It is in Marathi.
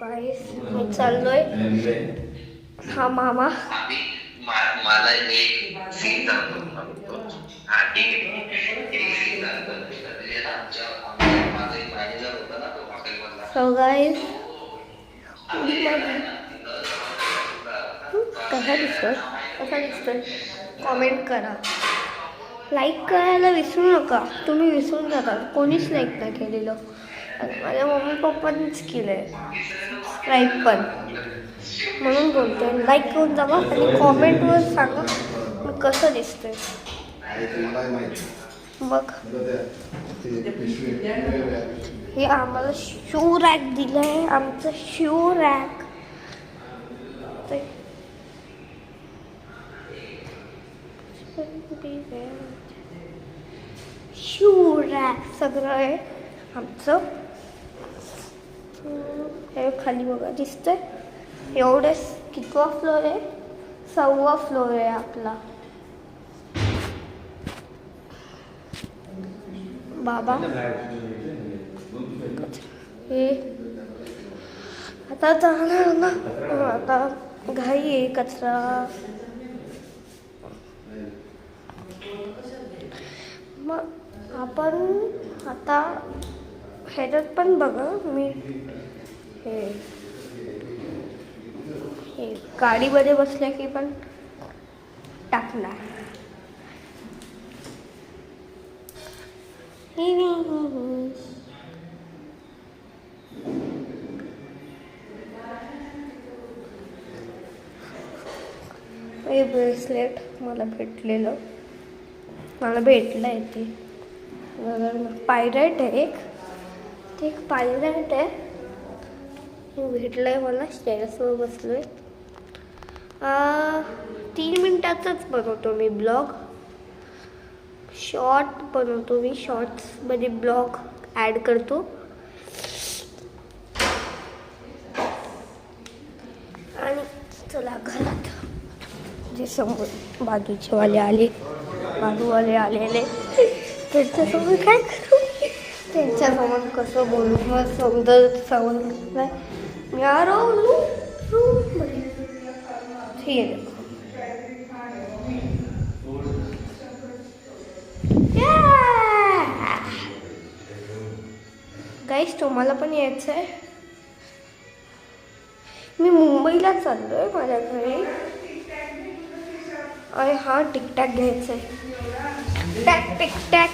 गाईस मी चाललोय. हा मामा मला एक सीन दाखवतो. हा ठीक आहे. एक सीन दाखवतो. माझा एक मॅनेजर होता ना, तो हॉटेलमधला. सो गाईस आम्ही कसा दिसतोय कसा दिसतोय कॉमेंट करा. लाईक करायला विसरू नका. तुम्ही विसरून जाता, कोणीच लाईक नाही केलेलं. आणि माझ्या मम्मी पप्पांनीच केलं आहे सबस्क्राईब पण. म्हणून बोलते लाईक करून जावा आणि कॉमेंटवर सांगा मी कसं दिसतंय. मग हे आम्हाला शू रॅक दिलं आहे. आमचं शू रॅक शू रॅक सगळं आहे आमचं. हे खाली बघा दिसतंय. एवढेच कितवा फ्लोअर आहे? 6वा फ्लोअर आहे आपला. बाबा हे आता जाणार ना. आता घाई आहे कचरा. मग आपण आता ह्याच्यात पण बघा मी हे गाडीमध्ये बसल्या की पण टाकणार. हे ब्रेसलेट मला भेटलं आहे ते. पायरेट आहे एक पायरेट आहे. हे भेटलं आहे मला. स्टेटसवर बसलो आहे. 3 मिनिटाचाच बनवतो मी ब्लॉग. शॉर्ट बनवतो मी. शॉर्ट्समध्ये ब्लॉग ॲड करतो. आणि चला घरात जे समोर बाजूवाले आलेले त्यांच्यासमोर काय करू. त्यांच्यासमोर कसं बोलू मग समजत नाही. मी ठीक आहे. गाईस तुम्हाला पण यायचं आहे. मी मुंबईला चाललो आहे माझ्या घरी. अरे हा टिकटॅक घ्यायचं आहे. टिकटॅक